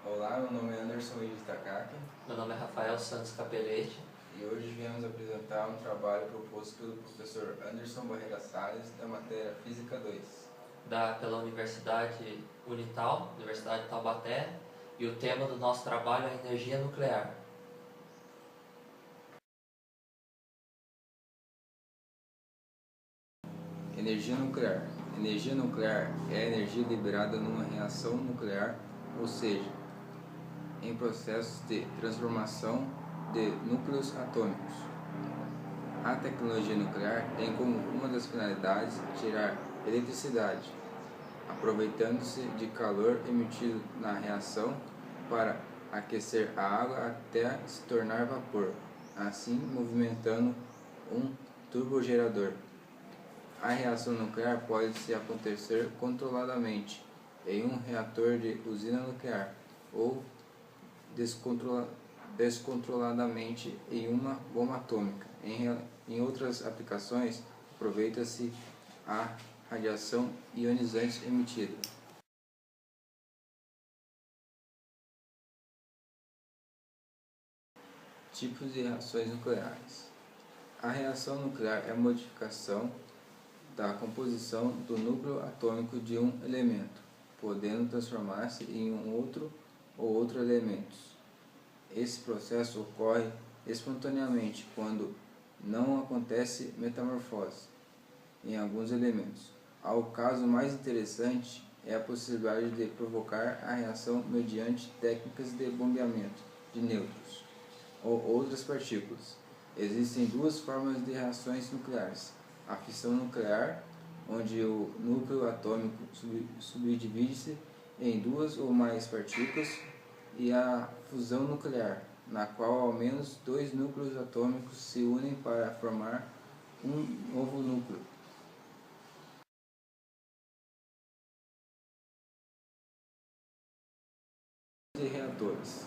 Olá, meu nome é Anderson Willis Takaki. Meu nome é Rafael Santos Capelete. E hoje viemos apresentar um trabalho proposto pelo professor Anderson Barreira Salles da matéria Física 2. Pela Universidade Unital, Universidade de Taubaté, e o tema do nosso trabalho é energia nuclear. Energia nuclear. Energia nuclear é a energia liberada numa reação nuclear, ou seja, em processos de transformação de núcleos atômicos. A tecnologia nuclear tem como uma das finalidades gerar eletricidade, aproveitando-se de calor emitido na reação para aquecer a água até se tornar vapor, assim movimentando um turbogerador. A reação nuclear pode acontecer controladamente em um reator de usina nuclear ou descontroladamente em uma bomba atômica. Em outras aplicações, aproveita-se a radiação ionizante emitida. Tipos de reações nucleares. A reação nuclear é a modificação da composição do núcleo atômico de um elemento, podendo transformar-se em um outro ou outros elementos. Esse processo ocorre espontaneamente quando não acontece metamorfose em alguns elementos. O caso mais interessante é a possibilidade de provocar a reação mediante técnicas de bombeamento de nêutrons ou outras partículas. Existem duas formas de reações nucleares: a fissão nuclear, onde o núcleo atômico subdivide-se em duas ou mais partículas, e a fusão nuclear, na qual ao menos dois núcleos atômicos se unem para formar um novo núcleo. De reatores.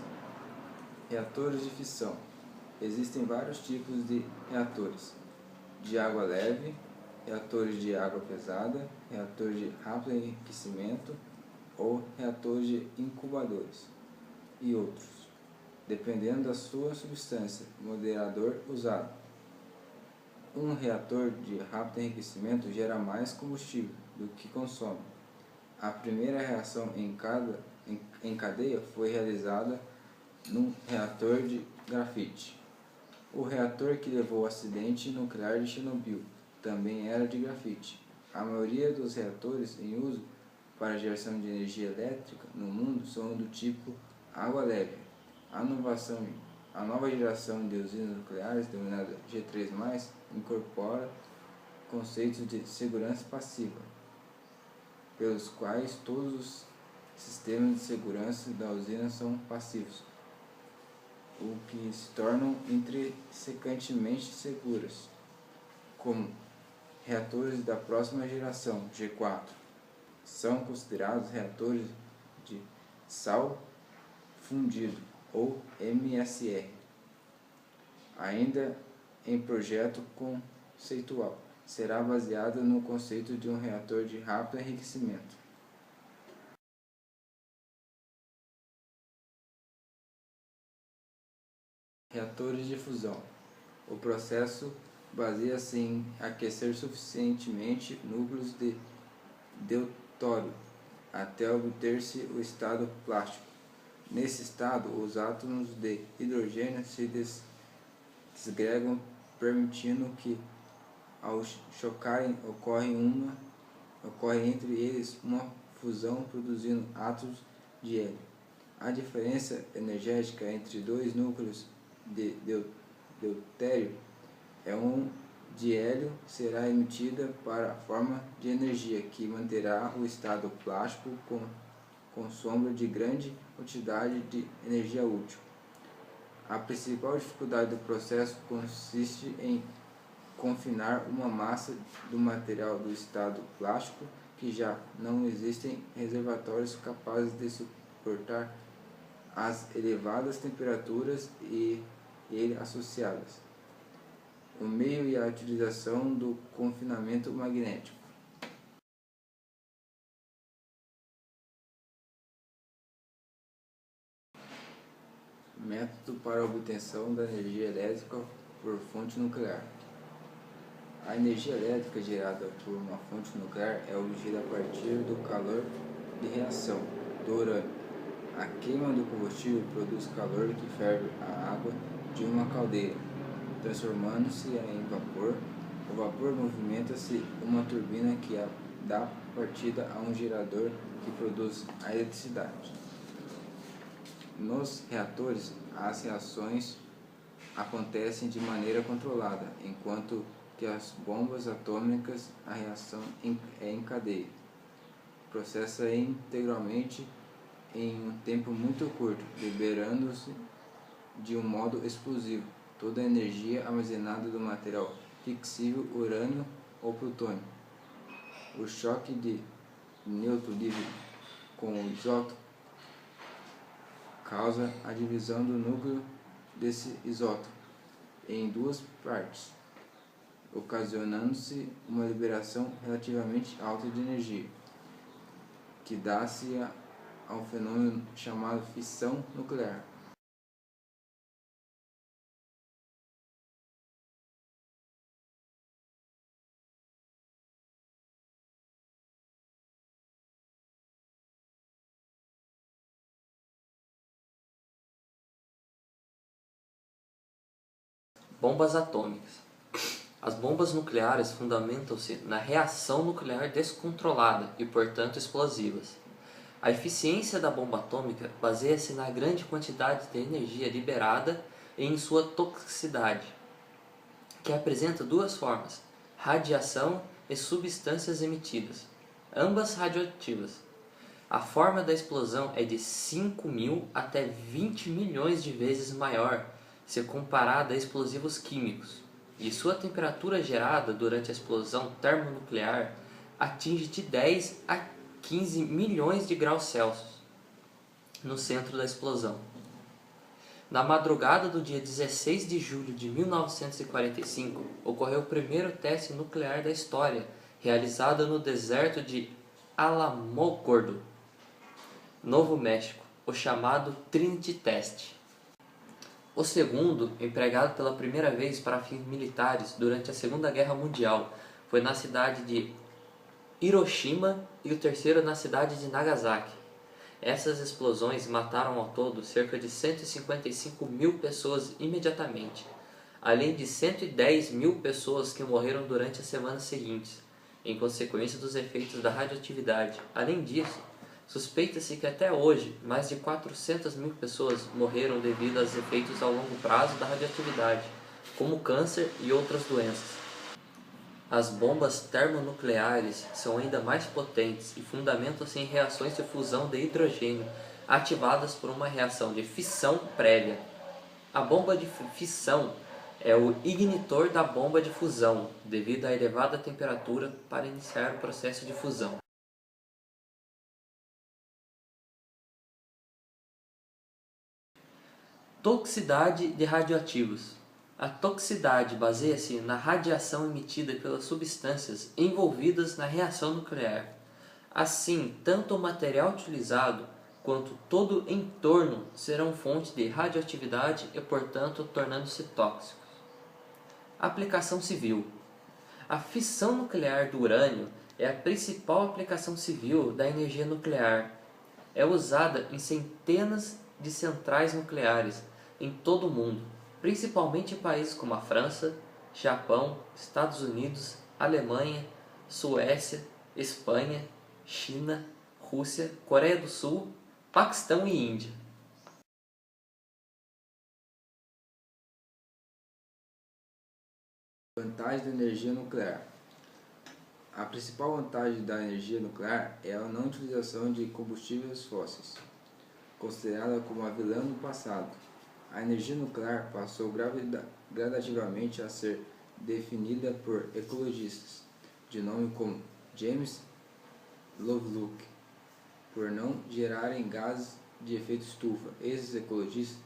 Reatores de fissão. Existem vários tipos de reatores: de água leve, reatores de água pesada, reatores de rápido enriquecimento ou reatores de incubadores e outros, dependendo da sua substância moderador usado. Um reator de rápido enriquecimento gera mais combustível do que consome. A primeira reação em cadeia foi realizada num reator de grafite. O reator que levou ao acidente nuclear de Chernobyl também era de grafite. A maioria dos reatores em uso para geração de energia elétrica no mundo são do tipo água leve. A nova geração de usinas nucleares, denominada G3+, incorpora conceitos de segurança passiva, pelos quais todos os sistemas de segurança da usina são passivos, o que se tornam intrinsecantemente seguras, como reatores da próxima geração, G4. São considerados reatores de sal fundido, ou MSR, ainda em projeto conceitual. Será baseado no conceito de um reator de rápido enriquecimento. Reatores de fusão. O processo baseia-se em aquecer suficientemente núcleos de deutério até obter-se o estado plástico. Nesse estado, os átomos de hidrogênio se desgregam, permitindo que, ao chocarem, ocorre entre eles uma fusão, produzindo átomos de hélio. A diferença energética entre dois núcleos de deutério é um de hélio será emitida para a forma de energia que manterá o estado plástico com sombra de grande quantidade de energia útil. A principal dificuldade do processo consiste em confinar uma massa do material do estado plástico que já não existem reservatórios capazes de suportar as elevadas temperaturas e ele associadas. O meio e a utilização do confinamento magnético. Método para a obtenção da energia elétrica por fonte nuclear. A energia elétrica gerada por uma fonte nuclear é obtida a partir do calor de reação do urânio. A queima do combustível produz calor que ferve a água de uma caldeira, transformando-se em vapor. O vapor movimenta-se uma turbina que dá partida a um gerador que produz a eletricidade. Nos reatores, as reações acontecem de maneira controlada, enquanto que as bombas atômicas a reação é em cadeia. Processa integralmente em um tempo muito curto, liberando-se de um modo explosivo toda a energia armazenada do material fissível urânio ou plutônio. O choque de nêutron livre com o isótopo causa a divisão do núcleo desse isótopo em duas partes, ocasionando-se uma liberação relativamente alta de energia, que dá-se ao fenômeno chamado fissão nuclear. Bombas atômicas. As bombas nucleares fundamentam-se na reação nuclear descontrolada e, portanto, explosivas. A eficiência da bomba atômica baseia-se na grande quantidade de energia liberada e em sua toxicidade, que apresenta duas formas: radiação e substâncias emitidas, ambas radioativas. A forma da explosão é de 5.000 até 20 milhões de vezes maior se comparada a explosivos químicos, e sua temperatura gerada durante a explosão termonuclear atinge de 10 a 15 milhões de graus Celsius no centro da explosão. Na madrugada do dia 16 de julho de 1945, ocorreu o primeiro teste nuclear da história, realizado no deserto de Alamogordo, Novo México, o chamado Trinity Test. O segundo, empregado pela primeira vez para fins militares durante a Segunda Guerra Mundial, foi na cidade de Hiroshima e o terceiro na cidade de Nagasaki. Essas explosões mataram ao todo cerca de 155 mil pessoas imediatamente, além de 110 mil pessoas que morreram durante as semanas seguintes, em consequência dos efeitos da radioatividade. Além disso, suspeita-se que até hoje mais de 400 mil pessoas morreram devido aos efeitos a longo prazo da radioatividade, como câncer e outras doenças. As bombas termonucleares são ainda mais potentes e fundamentam-se em reações de fusão de hidrogênio ativadas por uma reação de fissão prévia. A bomba de fissão é o ignitor da bomba de fusão, devido à elevada temperatura para iniciar o processo de fusão. Toxicidade de radioativos. A toxicidade baseia-se na radiação emitida pelas substâncias envolvidas na reação nuclear. Assim, tanto o material utilizado quanto todo o entorno serão fonte de radioatividade e, portanto, tornando-se tóxicos. Aplicação civil. A fissão nuclear do urânio é a principal aplicação civil da energia nuclear. É usada em centenas de centrais nucleares em todo o mundo, principalmente em países como a França, Japão, Estados Unidos, Alemanha, Suécia, Espanha, China, Rússia, Coreia do Sul, Paquistão e Índia. Vantagem da energia nuclear. A principal vantagem da energia nuclear é a não utilização de combustíveis fósseis, considerada como a vilã no passado. A energia nuclear passou gradativamente a ser definida por ecologistas, de nome como James Lovelock, por não gerarem gases de efeito estufa. Esses ecologistas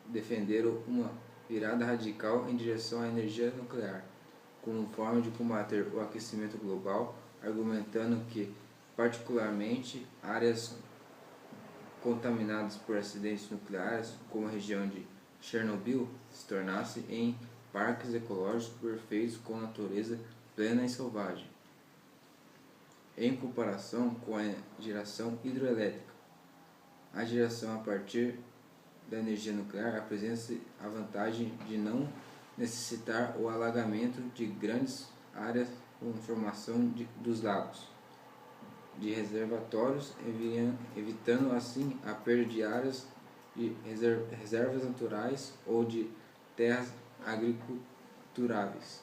defenderam uma virada radical em direção à energia nuclear, como forma de combater o aquecimento global, argumentando que, particularmente, áreas contaminados por acidentes nucleares, como a região de Chernobyl, se tornassem em parques ecológicos perfeitos com natureza plena e selvagem, em comparação com a geração hidroelétrica. A geração a partir da energia nuclear apresenta a vantagem de não necessitar o alagamento de grandes áreas com formação dos lagos, de reservatórios, evitando assim a perda de áreas de reservas naturais ou de terras agriculturáveis,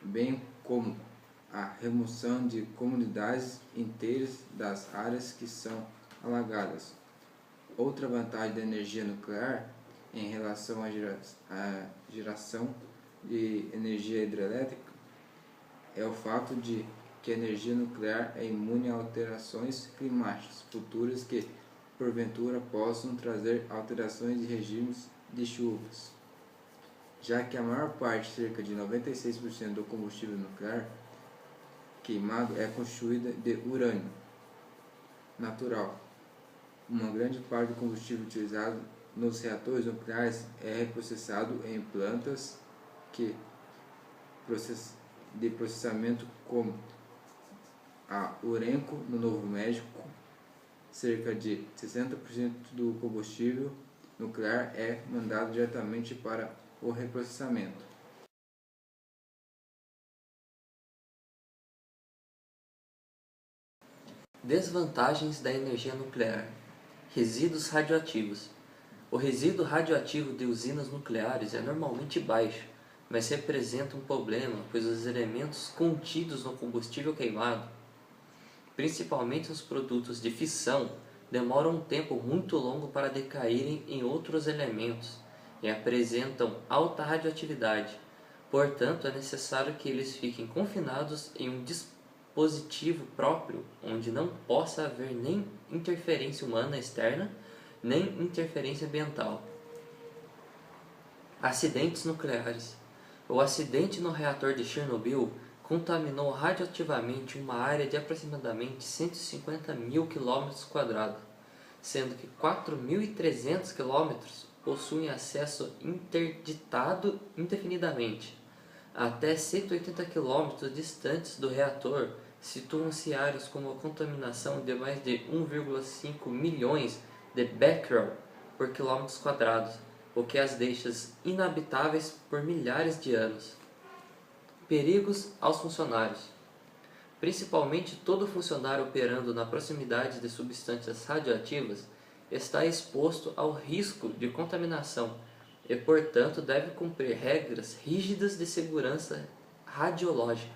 bem como a remoção de comunidades inteiras das áreas que são alagadas. Outra vantagem da energia nuclear em relação à geração de energia hidrelétrica é o fato de que a energia nuclear é imune a alterações climáticas futuras que, porventura, possam trazer alterações de regimes de chuvas, já que a maior parte, cerca de 96% do combustível nuclear queimado é constituída de urânio natural. Uma grande parte do combustível utilizado nos reatores nucleares é reprocessado em plantas de processamento como a Urenco, no Novo México. Cerca de 60% do combustível nuclear é mandado diretamente para o reprocessamento. Desvantagens da energia nuclear. Resíduos radioativos. O resíduo radioativo de usinas nucleares é normalmente baixo, mas representa um problema, pois os elementos contidos no combustível queimado, principalmente os produtos de fissão, demoram um tempo muito longo para decaírem em outros elementos e apresentam alta radioatividade. Portanto, é necessário que eles fiquem confinados em um dispositivo próprio, onde não possa haver nem interferência humana externa, nem interferência ambiental. Acidentes nucleares. O acidente no reator de Chernobyl contaminou radioativamente uma área de aproximadamente 150 mil km², sendo que 4.300 km possuem acesso interditado indefinidamente. Até 180 km distantes do reator situam-se áreas com uma contaminação de mais de 1,5 milhões de becquerel por km², o que as deixa inabitáveis por milhares de anos. Perigos aos funcionários. Principalmente todo funcionário operando na proximidade de substâncias radioativas está exposto ao risco de contaminação e, portanto, deve cumprir regras rígidas de segurança radiológica.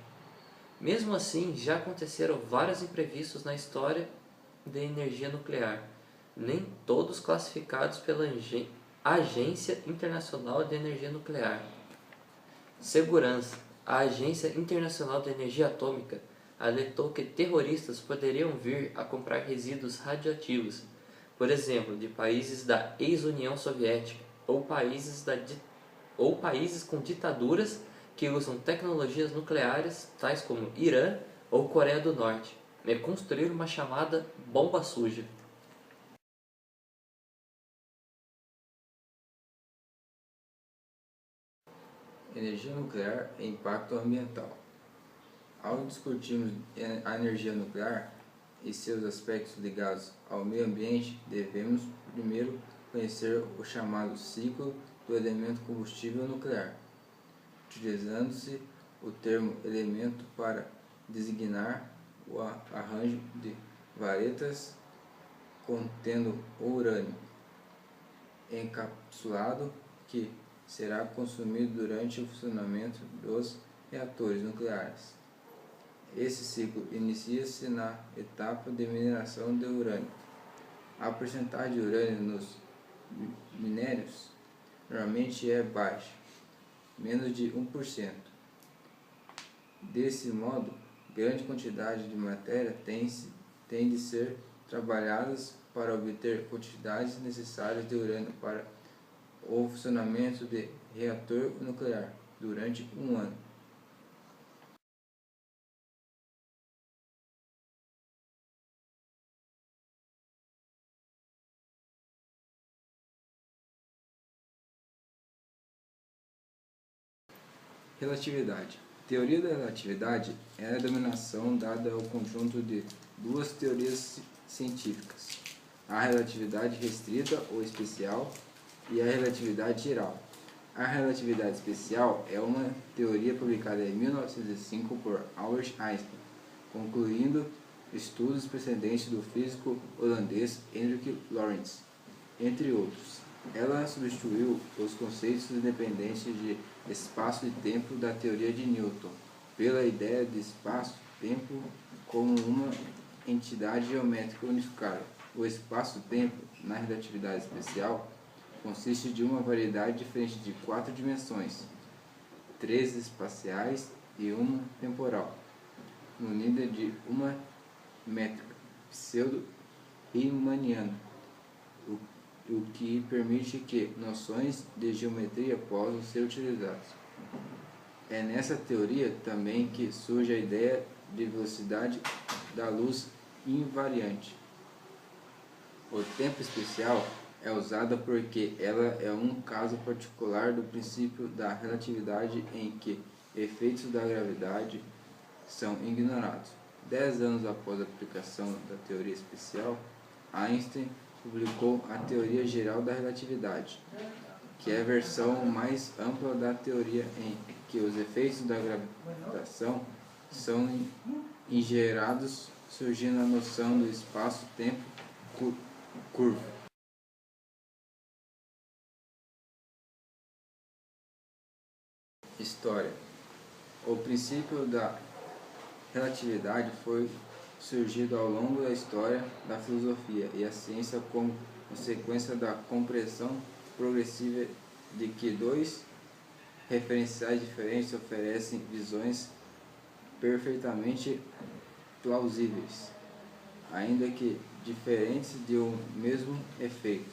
Mesmo assim, já aconteceram vários imprevistos na história da energia nuclear, nem todos classificados pela Agência Internacional de Energia Nuclear. Segurança. A Agência Internacional de Energia Atômica alertou que terroristas poderiam vir a comprar resíduos radioativos, por exemplo, de países da ex-União Soviética ou países com ditaduras que usam tecnologias nucleares, tais como Irã ou Coreia do Norte, e construir uma chamada bomba suja. Energia nuclear e impacto ambiental. Ao discutirmos a energia nuclear e seus aspectos ligados ao meio ambiente, devemos primeiro conhecer o chamado ciclo do elemento combustível nuclear, utilizando-se o termo elemento para designar o arranjo de varetas contendo o urânio encapsulado que será consumido durante o funcionamento dos reatores nucleares. Esse ciclo inicia-se na etapa de mineração de urânio. A porcentagem de urânio nos minérios normalmente é baixa, menos de 1%. Desse modo, grande quantidade de matéria tem de ser trabalhadas para obter quantidades necessárias de urânio para o funcionamento de reator nuclear durante um ano. Relatividade. Teoria da relatividade é a denominação dada ao conjunto de duas teorias científicas: a relatividade restrita ou especial e a relatividade geral. A relatividade especial é uma teoria publicada em 1905 por Albert Einstein, concluindo estudos precedentes do físico holandês Hendrik Lorentz, entre outros. Ela substituiu os conceitos independentes de espaço e tempo da teoria de Newton pela ideia de espaço-tempo como uma entidade geométrica unificada. O espaço-tempo, na relatividade especial, consiste de uma variedade diferente de 4 dimensões, 3 espaciais e uma temporal, munida de uma métrica pseudo-riemanniana, o que permite que noções de geometria possam ser utilizadas. É nessa teoria também que surge a ideia de velocidade da luz invariante. O tempo especial é usada porque ela é um caso particular do princípio da relatividade em que efeitos da gravidade são ignorados. 10 anos após a aplicação da teoria especial, Einstein publicou a Teoria Geral da Relatividade, que é a versão mais ampla da teoria em que os efeitos da gravitação são ingerados, surgindo a noção do espaço-tempo curvo. História. O princípio da relatividade foi surgido ao longo da história da filosofia e a ciência como consequência da compreensão progressiva de que dois referenciais diferentes oferecem visões perfeitamente plausíveis, ainda que diferentes de um mesmo efeito.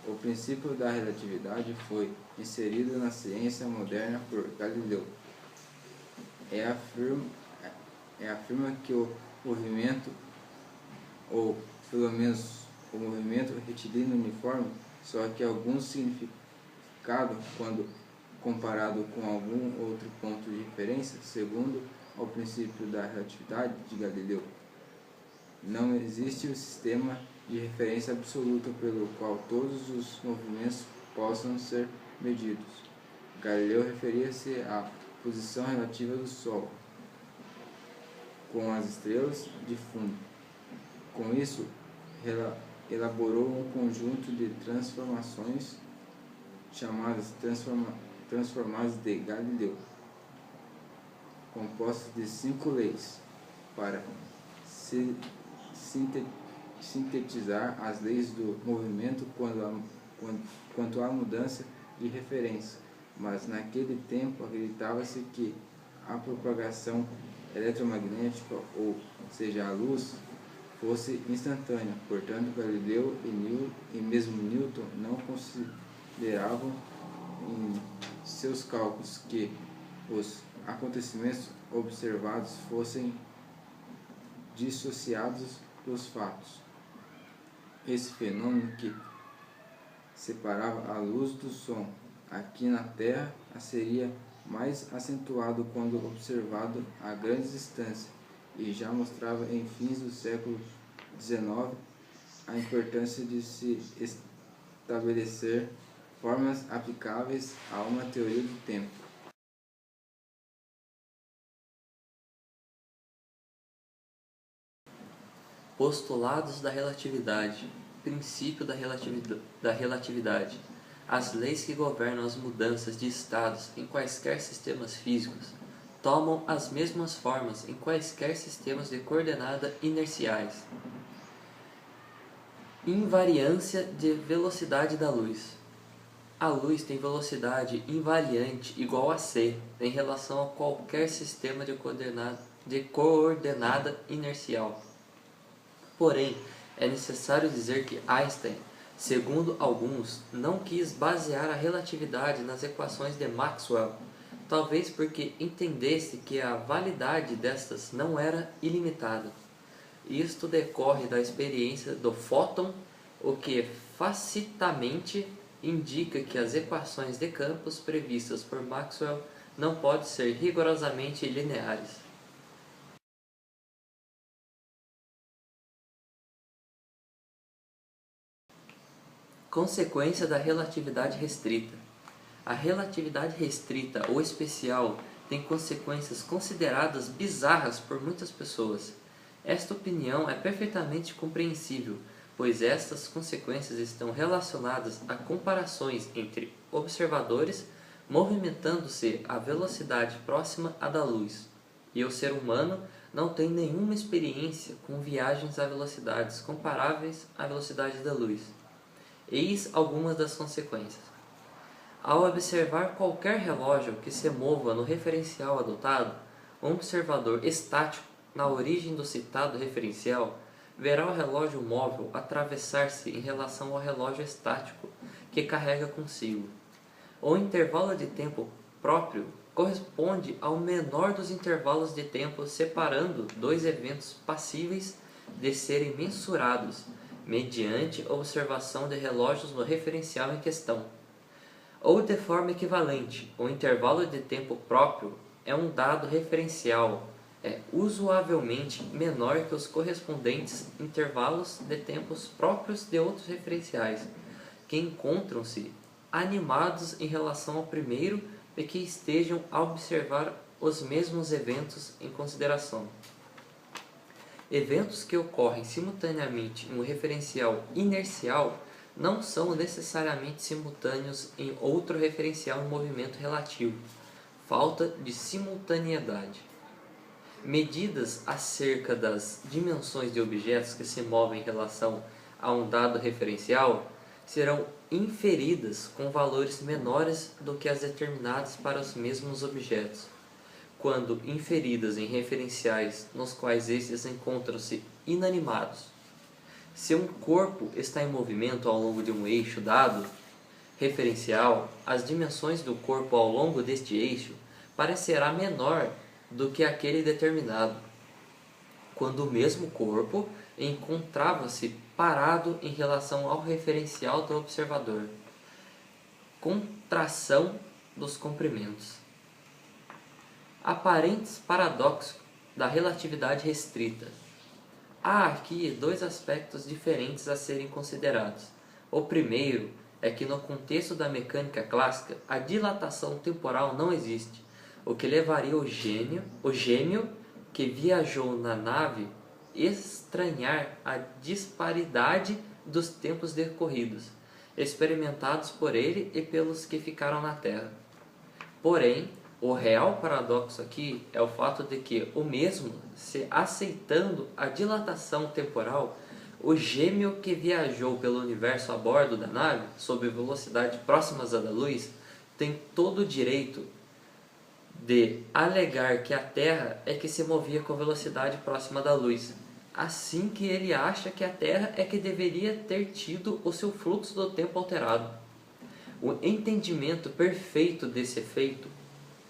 O princípio da relatividade foi inserido na ciência moderna por Galileu. Afirma que o movimento, ou pelo menos o movimento retilíneo uniforme, só que algum significado quando comparado com algum outro ponto de referência, segundo o princípio da relatividade de Galileu. Não existe um sistema de referência absoluto pelo qual todos os movimentos possam ser medidos. Galileu referia-se à posição relativa do Sol, com as estrelas de fundo. Com isso, elaborou um conjunto de transformações chamadas transformadas de Galileu, compostas de 5 leis, para sintetizar as leis do movimento quanto à mudança de referência. Mas naquele tempo acreditava-se que a propagação eletromagnética, ou seja, a luz, fosse instantânea. Portanto, Galileu e mesmo Newton não consideravam em seus cálculos que os acontecimentos observados fossem dissociados dos fatos. Esse fenômeno que separava a luz do som aqui na Terra seria mais acentuado quando observado a grandes distâncias, e já mostrava em fins do século XIX a importância de se estabelecer formas aplicáveis a uma teoria do tempo. Postulados da relatividade. Princípio da relatividade. As leis que governam as mudanças de estados em quaisquer sistemas físicos tomam as mesmas formas em quaisquer sistemas de coordenada inerciais. Invariância de velocidade da luz. A luz tem velocidade invariante igual a c em relação a qualquer sistema de coordenada inercial. Porém, é necessário dizer que Einstein, segundo alguns, não quis basear a relatividade nas equações de Maxwell, talvez porque entendesse que a validade destas não era ilimitada. Isto decorre da experiência do fóton, o que facilmente indica que as equações de campos previstas por Maxwell não podem ser rigorosamente lineares. Consequência da relatividade restrita. A relatividade restrita ou especial tem consequências consideradas bizarras por muitas pessoas. Esta opinião é perfeitamente compreensível, pois estas consequências estão relacionadas a comparações entre observadores movimentando-se a velocidade próxima à da luz, e o ser humano não tem nenhuma experiência com viagens a velocidades comparáveis à velocidade da luz. Eis algumas das consequências. Ao observar qualquer relógio que se mova no referencial adotado, um observador estático na origem do citado referencial verá o relógio móvel atravessar-se em relação ao relógio estático que carrega consigo. O intervalo de tempo próprio corresponde ao menor dos intervalos de tempo separando dois eventos passíveis de serem mensurados mediante observação de relógios no referencial em questão. Ou de forma equivalente, o intervalo de tempo próprio é um dado referencial, é usualmente menor que os correspondentes intervalos de tempos próprios de outros referenciais, que encontram-se animados em relação ao primeiro e que estejam a observar os mesmos eventos em consideração. Eventos que ocorrem simultaneamente em um referencial inercial não são necessariamente simultâneos em outro referencial em movimento relativo. Falta de simultaneidade. Medidas acerca das dimensões de objetos que se movem em relação a um dado referencial serão inferidas com valores menores do que as determinadas para os mesmos objetos, quando inferidas em referenciais nos quais estes encontram-se inanimados. Se um corpo está em movimento ao longo de um eixo dado referencial, as dimensões do corpo ao longo deste eixo parecerá menor do que aquele determinado, quando o mesmo corpo encontrava-se parado em relação ao referencial do observador. Contração dos comprimentos. Aparentes paradoxos da relatividade restrita. Há aqui dois aspectos diferentes a serem considerados. O primeiro é que no contexto da mecânica clássica a dilatação temporal não existe, o que levaria o gêmeo que viajou na nave estranhar a disparidade dos tempos decorridos, experimentados por ele e pelos que ficaram na Terra. Porém, o real paradoxo aqui é o fato de que o mesmo, se aceitando a dilatação temporal, o gêmeo que viajou pelo universo a bordo da nave, sob velocidade próximas à da luz, tem todo o direito de alegar que a Terra é que se movia com velocidade próxima da luz, assim que ele acha que a Terra é que deveria ter tido o seu fluxo do tempo alterado. O entendimento perfeito desse efeito,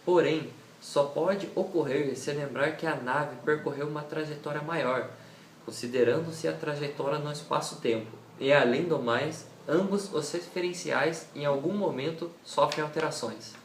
porém, só pode ocorrer se lembrar que a nave percorreu uma trajetória maior, considerando-se a trajetória no espaço-tempo, e além do mais, ambos os referenciais em algum momento sofrem alterações.